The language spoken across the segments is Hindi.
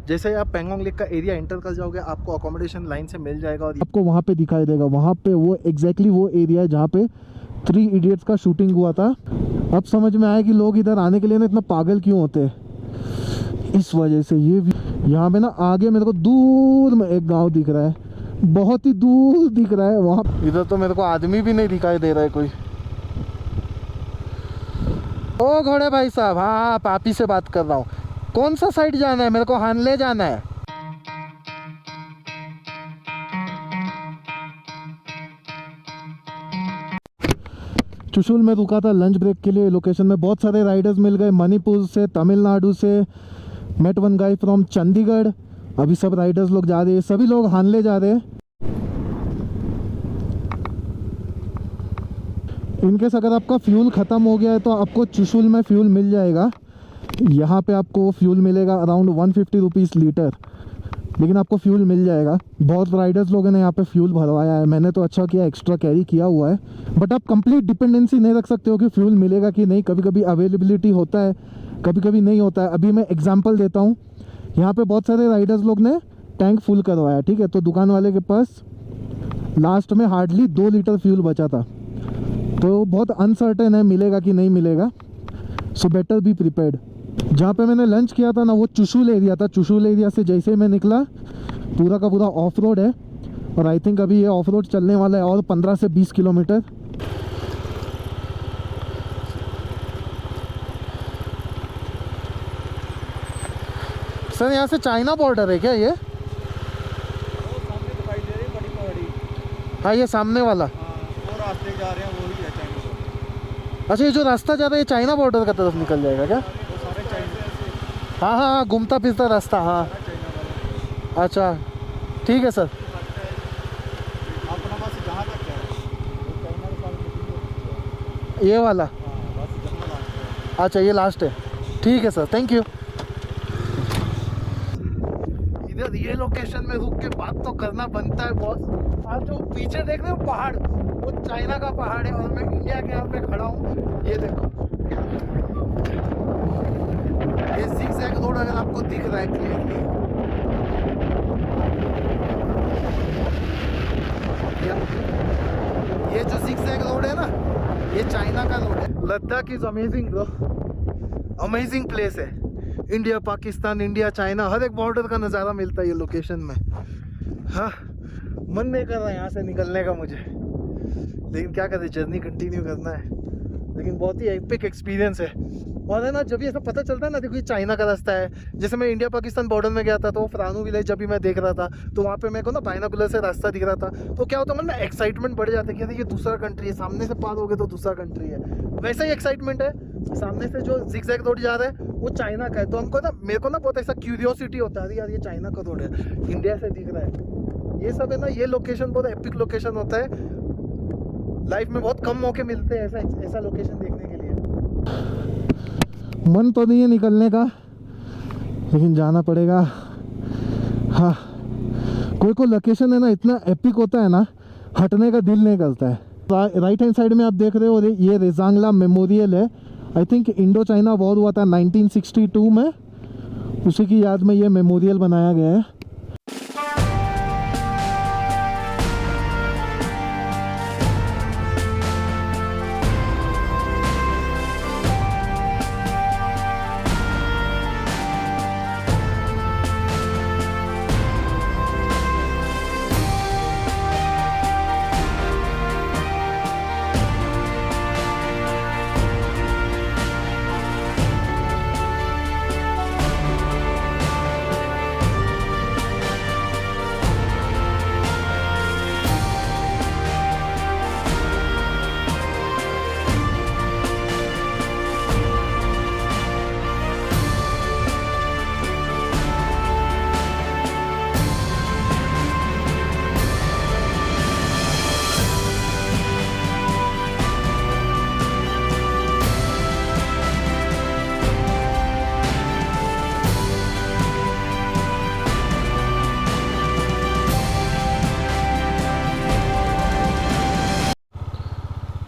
जैसे आप पेंगोंग लेक का एरिया एंटर कर जाओगे आपको अकोमोडेशन लाइन से मिल जाएगा और आपको वहाँ पे दिखाई देगा, वहाँ पे वो एग्जैक्टली वो एरिया है जहाँ पे 3 इडियट्स का शूटिंग हुआ था। अब समझ में आया कि लोग इधर आने के लिए ना इतना पागल क्यों होते हैं। इस वजह से ये यहाँ पे ना आगे मेरे को दूर में एक गाँव दिख रहा है, बहुत ही दूर दिख रहा है वहाँ। इधर तो मेरे को आदमी भी नहीं दिखाई दे रहा है कोई। ओ घोड़े भाई साहब, हाँ आप ही से बात कर रहा हूँ। कौन सा साइड जाना है? मेरे को हानले जाना है। चुशुल में रुका था लंच ब्रेक के लिए। लोकेशन में बहुत सारे राइडर्स मिल गए, मणिपुर से, तमिलनाडु से, met one guy from Chandigarh. अभी सब राइडर्स लोग जा रहे हैं, सभी लोग हानले जा रहे हैं। इनकेस अगर आपका फ्यूल ख़त्म हो गया है तो आपको चुशुल में फ्यूल मिल जाएगा। यहाँ पे आपको फ्यूल मिलेगा अराउंड 150 रुपीज़ लीटर, लेकिन आपको फ्यूल मिल जाएगा। बहुत राइडर्स लोगों ने यहाँ पे फ्यूल भरवाया है, मैंने तो अच्छा किया एक्स्ट्रा कैरी किया हुआ है। बट आप कंप्लीट डिपेंडेंसी नहीं रख सकते हो कि फ्यूल मिलेगा कि नहीं। कभी कभी अवेलेबिलिटी होता है, कभी कभी नहीं होता है। अभी मैं एग्जांपल देता हूँ, यहाँ पे बहुत सारे राइडर्स लोग ने टैंक फुल करवाया, ठीक है, तो दुकान वाले के पास लास्ट में हार्डली 2 लीटर फ्यूल बचा था। तो बहुत अनसर्टेन है मिलेगा कि नहीं मिलेगा, सो बेटर बी प्रिपेयर्ड। जहाँ पे मैंने लंच किया था ना वो चुशुल एरिया था। चुशुल एरिया से जैसे ही मैं निकला पूरा का पूरा ऑफ रोड है, और आई थिंक अभी ये ऑफ रोड चलने वाला है और 15 से 20 किलोमीटर। सर यहाँ से चाइना बॉर्डर है क्या ये? सामने दिखाई दे रही है बड़ी पहाड़ी। हाँ ये सामने वाला। वो रास्ते जा रहे हैं वही है चाइना बॉर्डर। अच्छा, ये जो रास्ता जा रहा है ये चाइना बॉर्डर का तरफ निकल जाएगा क्या? वो सारे चाइना। हाँ हाँ हाँ, घूमता फिरता रास्ता। हाँ अच्छा ठीक है सर। अपना बस जहाँ तक है चाइना के साथ ये वाला? बस जहाँ लास्ट है। अच्छा ये लास्ट है, ठीक है सर, थैंक यू। इधर ये लोकेशन में रुक के बात तो करना बनता है बॉस। आप जो पीछे देख रहे हो पहाड़, वो चाइना का पहाड़ है और मैं इंडिया के यहाँ पे खड़ा हूँ। ये देखो, ये ज़िगज़ैग रोड अगर आपको दिख रहा है क्लियरली, ये जो ज़िगज़ैग रोड है ना, ये चाइना का रोड है। Ladakh is amazing bro, amazing place है। इंडिया पाकिस्तान, इंडिया चाइना, हर एक बॉर्डर का नज़ारा मिलता है ये लोकेशन में। हाँ मन नहीं कर रहा यहाँ से निकलने का मुझे, लेकिन क्या करें, जर्नी कंटिन्यू करना है। लेकिन बहुत ही एपिक एक्सपीरियंस है। और है ना, जब भी ऐसा पता चलता है ना, देखो ये चाइना का रास्ता है। जैसे मैं इंडिया पाकिस्तान बॉर्डर में गया था तो फ्रानू विलेज जब भी मैं देख रहा था तो वहाँ पे मेरे को ना बाइनोकुलर से रास्ता दिख रहा था, तो क्या होता है मतलब एक्साइटमेंट बढ़ जाता है कि ये दूसरा कंट्री है, सामने से पार हो गए तो दूसरा कंट्री है। वैसा ही एक्साइटमेंट है, सामने से जो ज़िगज़ैग रोड जा रहा है वो चाइना का है। तो हमको ना, मेरे को ना बहुत ऐसा क्यूरियोसिटी होता है, यार ये चाइना का रोड है, इंडिया से दिख रहा है। ये सब है ना, ये लोकेशन बहुत एपिक लोकेशन होता है। लाइफ में बहुत कम मौके मिलते हैं ऐसा लोकेशन देखने के लिए। मन तो नहीं है निकलने का, लेकिन जाना पड़ेगा। हाँ, कोई कोई लोकेशन है ना इतना एपिक होता है ना, हटने का दिल नहीं करता है। राइट हैंड साइड में आप देख रहे हो ये रेजांगला मेमोरियल है। I think Indo China war हुआ था 1962 में, उसी की याद में ये मेमोरियल बनाया गया है।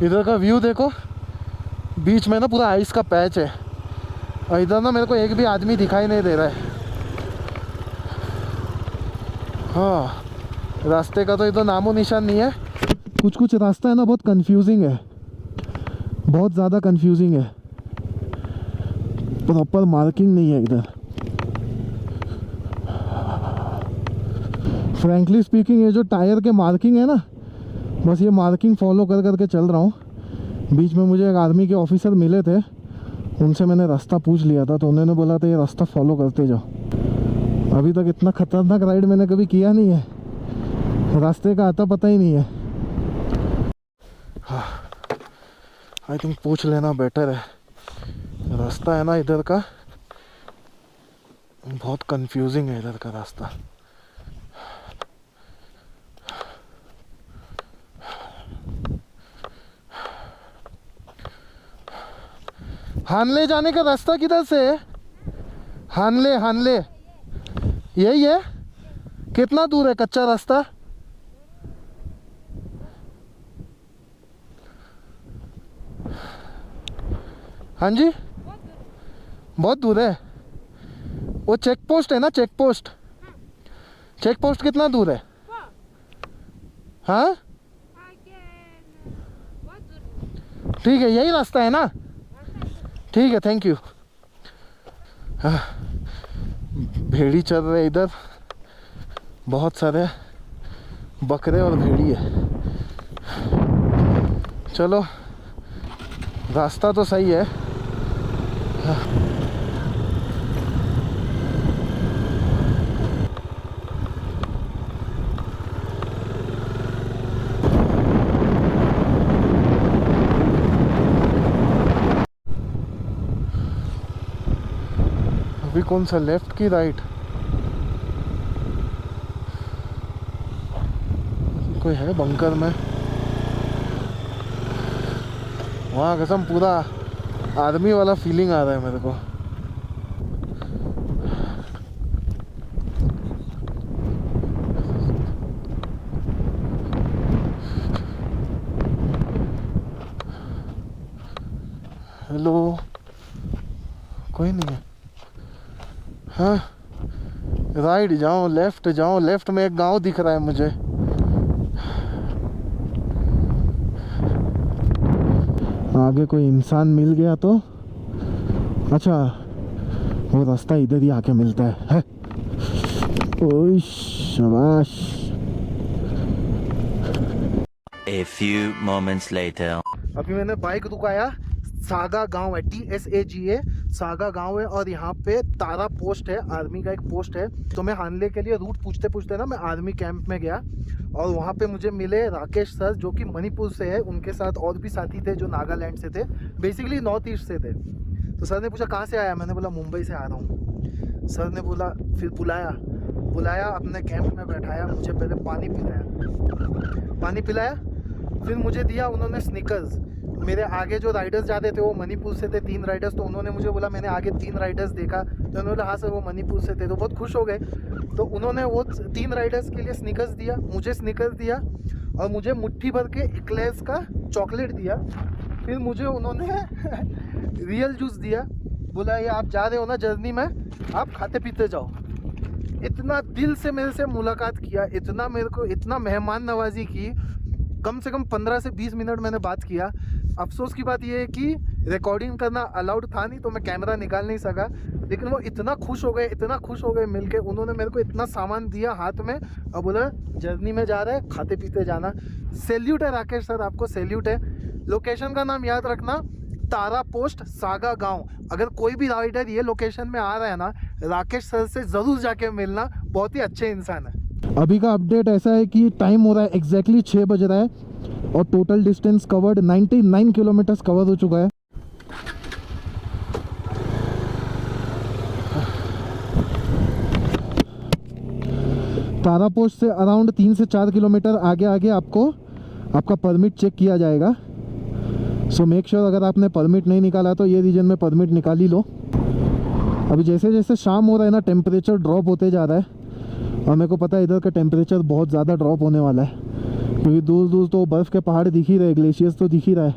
इधर का व्यू देखो, बीच में ना पूरा आइस का पैच है, और इधर ना मेरे को एक भी आदमी दिखाई नहीं दे रहा है। हाँ, रास्ते का तो इधर नामो निशान नहीं है। कुछ कुछ रास्ता है ना बहुत कंफ्यूजिंग है, बहुत ज़्यादा कंफ्यूजिंग है, प्रॉपर मार्किंग नहीं है इधर। फ्रैंकली स्पीकिंग ये जो टायर के मार्किंग है ना, बस ये मार्किंग फॉलो कर करके चल रहा हूँ। बीच में मुझे एक आर्मी के ऑफिसर मिले थे, उनसे मैंने रास्ता पूछ लिया था, तो उन्होंने बोला था ये रास्ता फॉलो करते जाओ। अभी तक इतना खतरनाक राइड मैंने कभी किया नहीं है, रास्ते का आता पता ही नहीं है। हाँ, आई थिंक पूछ लेना बेटर है। रास्ता है ना इधर का बहुत कंफ्यूजिंग है, इधर का रास्ता। हानले जाने का रास्ता किधर से है? हानले, हानले यही है? कितना दूर है कच्चा रास्ता? हाँ जी, बहुत दूर है। वो चेक पोस्ट है ना, चेक पोस्ट, चेक पोस्ट कितना दूर है? हाँ ठीक है, यही रास्ता है ना? ठीक है, थैंक यू। हाँ, भेड़ी चल रहे इधर, बहुत सारे बकरे और भेड़ी है। चलो, रास्ता तो सही है। अभी कौन सा, लेफ्ट की राइट? कोई है बंकर में वहाँ, कसम पूरा आर्मी वाला फीलिंग आ रहा है मेरे को। हेलो, कोई नहीं है। हाँ, राइट जाओ, लेफ्ट जाओ, लेफ्ट में एक गांव दिख रहा है मुझे। आगे कोई इंसान मिल गया तो अच्छा, वो रास्ता इधर ही आके मिलता है? ओह शाबाश। A few moments later. अभी मैंने बाइक रुकाया, सागा गांव है, TSAGA सागा गांव है, और यहाँ पे तारा पोस्ट है, आर्मी का एक पोस्ट है। तो मैं हानले के लिए रूट पूछते पूछते ना मैं आर्मी कैंप में गया, और वहाँ पे मुझे मिले राकेश सर, जो कि मणिपुर से है। उनके साथ और भी साथी थे जो नागालैंड से थे, बेसिकली नॉर्थ ईस्ट से थे। तो सर ने पूछा कहाँ से आया, मैंने बोला मुंबई से आ रहा हूँ। सर ने बोला, फिर बुलाया अपने कैंप में बैठाया, मुझे पहले पानी पिलाया, फिर मुझे दिया उन्होंने स्निकर्स। मेरे आगे जो राइडर्स जाते थे वो मणिपुर से थे, 3 राइडर्स। तो उन्होंने मुझे बोला, मैंने आगे 3 राइडर्स देखा, तो उन्होंने बोला हाँ सर वो मणिपुर से थे। तो बहुत खुश हो गए। तो उन्होंने वो 3 राइडर्स के लिए स्निकर्स दिया, मुझे स्निकर्स दिया, और मुझे मुट्ठी भर के इक्लेयर्स का चॉकलेट दिया। फिर मुझे उन्होंने रियल जूस दिया, बोला ये आप जा रहे हो ना जर्नी में, आप खाते पीते जाओ। इतना दिल से मेरे से मुलाकात किया, इतना मेरे को, इतना मेहमान नवाजी की। कम से कम 15 से 20 मिनट मैंने बात किया। अफसोस की बात यह है कि रिकॉर्डिंग करना अलाउड था नहीं, तो मैं कैमरा निकाल नहीं सका। लेकिन वो इतना खुश हो गए मिलके। उन्होंने मेरे को इतना सामान दिया हाथ में, और बोला जर्नी में जा रहे हैं, खाते पीते जाना। सैल्यूट है राकेश सर, आपको सैल्यूट है। लोकेशन का नाम याद रखना, तारा पोस्ट सागा गांव। अगर कोई भी राइडर ये लोकेशन में आ रहा है ना, राकेश सर से ज़रूर जाके मिलना, बहुत ही अच्छे इंसान है। अभी का अपडेट ऐसा है कि टाइम हो रहा है एग्जैक्टली 6 बज रहा है, और total distance covered 99 kilometres cover हो चुका है। तारा पोस्ट से अराउंड 3 से 4 किलोमीटर आगे आपको आपका परमिट चेक किया जाएगा। सो मेक श्योर अगर आपने परमिट नहीं निकाला तो ये रीजन में परमिट निकाल ही लो। अभी जैसे जैसे शाम हो रहा है ना, टेम्परेचर ड्रॉप होते जा रहा है, और मेरे को पता है इधर का टेम्परेचर बहुत ज़्यादा ड्रॉप होने वाला है, क्योंकि दूर दूर तो बर्फ़ के पहाड़ दिख ही रहे, ग्लेशियर्स तो दिख ही रहा है,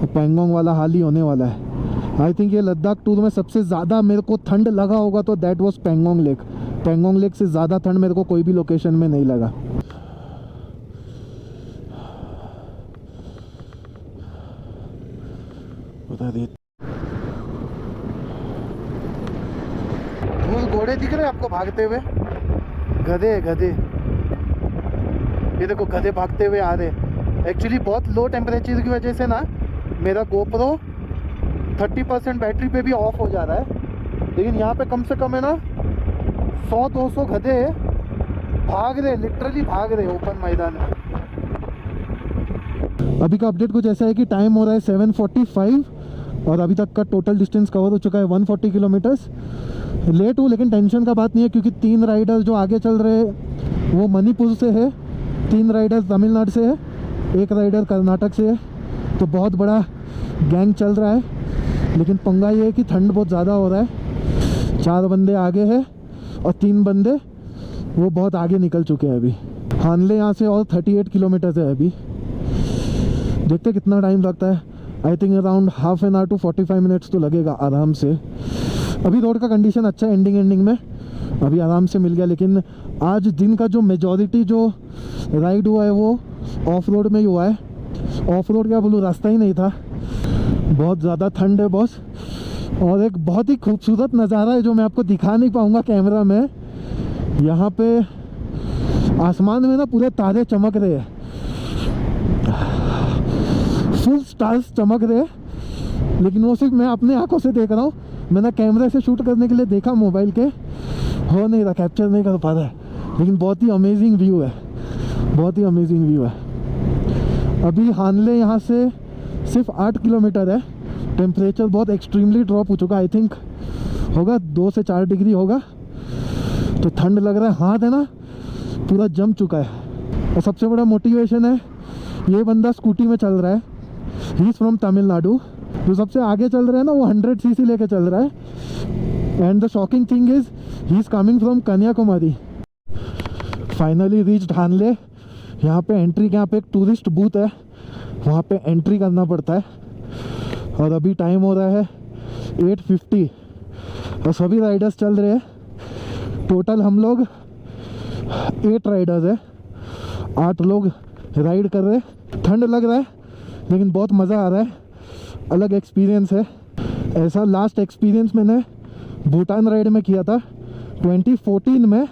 और पैंगोंग वाला हाल ही होने वाला है। आई थिंक ये लद्दाख टूर में सबसे ज़्यादा मेरे को ठंड लगा होगा तो that was Pangong lake. Pangong lake से ज़्यादा ठंड मेरे को कोई भी लोकेशन में नहीं लगा। बता दे, वो घोड़े दिख रहे हैं आपको भागते हुए? गधे गधे, ये देखो गधे भागते हुए आ रहे। एक्चुअली बहुत लो टेम्परेचर की वजह से ना मेरा गोप्रो 30% बैटरी पे भी ऑफ हो जा रहा है, लेकिन यहाँ पे कम से कम है ना 100-200 गधे भाग रहे, लिटरली भाग रहे ओपन मैदान में। अभी का अपडेट कुछ ऐसा है कि टाइम हो रहा है 7:45 और अभी तक का टोटल डिस्टेंस कवर हो चुका है 140 किलोमीटर्स। लेट हूँ लेकिन टेंशन का बात नहीं है, क्योंकि 3 राइडर्स जो आगे चल रहे हैं वो मणिपुर से है, 3 राइडर्स तमिलनाडु से है, 1 राइडर कर्नाटक से है, तो बहुत बड़ा गैंग चल रहा है। लेकिन पंगा ये है कि ठंड बहुत ज़्यादा हो रहा है। 4 बंदे आगे हैं और 3 बंदे वो बहुत आगे निकल चुके हैं अभी। हानले यहाँ से और 38 किलोमीटर है अभी, देखते कितना टाइम लगता है। I think around half an hour to 45 minutes तो लगेगा आराम से। अभी रोड का कंडीशन अच्छा है, एंडिंग में अभी आराम से मिल गया। लेकिन आज दिन का जो मेजॉरिटी जो राइड हुआ है वो ऑफ रोड में ही हुआ है। ऑफ रोड क्या बोलूँ, रास्ता ही नहीं था, बहुत ज़्यादा ठंड है बॉस। और एक बहुत ही खूबसूरत नज़ारा है जो मैं आपको दिखा नहीं पाऊँगा कैमरा में। यहाँ पे आसमान में ना पूरे तारे चमक रहे हैं, फुल स्टार्स चमक रहे हैं, लेकिन वो सिर्फ मैं अपने आंखों से देख रहा हूँ। मैंने कैमरे से शूट करने के लिए देखा, मोबाइल के हो नहीं रहा, कैप्चर नहीं कर पा रहा है। लेकिन बहुत ही अमेजिंग व्यू है, बहुत ही अमेजिंग व्यू है। अभी हानले यहाँ से सिर्फ 8 किलोमीटर है। टेम्परेचर बहुत एक्सट्रीमली ड्रॉप हो चुका, आई थिंक होगा 2 से 4 डिग्री होगा, तो ठंड लग रहा है। हाथ है ना पूरा जम चुका है। और सबसे बड़ा मोटिवेशन है, ये बंदा स्कूटी में चल रहा है, ही इज़ फ्रॉम तमिलनाडु। जो सबसे आगे चल रहा है ना वो 100 सीसी लेके चल रहा है। And the shocking thing is he is coming from Kanyakumari. Finally reached Hanle. यहाँ पे एंट्री, यहाँ पे एक टूरिस्ट बूथ है, वहाँ पे एंट्री करना पड़ता है। और अभी टाइम हो रहा है 8:50 और सभी राइडर्स चल रहे हैं। टोटल हम लोग 8 राइडर्स है, 8 लोग राइड कर रहे हैं। ठंड लग रहा है लेकिन बहुत मज़ा आ रहा है, अलग एक्सपीरियंस है। ऐसा लास्ट एक्सपीरियंस मैंने भूटान राइड में किया था 2014 में।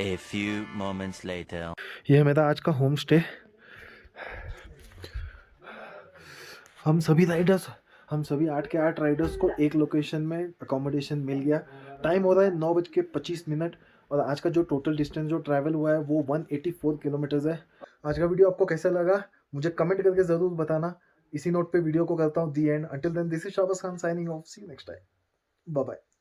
A few moments later. ये है मेरा आज का होम स्टे। हम सभी 8 के 8 राइडर्स को एक लोकेशन में अकोमोडेशन मिल गया। टाइम हो रहा है 9:25 और आज का जो टोटल डिस्टेंस जो ट्रैवल हुआ है वो 184 किलोमीटर्स है। आज का वीडियो आपको कैसा लगा मुझे कमेंट करके ज़रूर बताना। इसी नोट पे वीडियो को करता हूँ the end. Until then this is Shabash Khan signing off, see you next time, bye bye.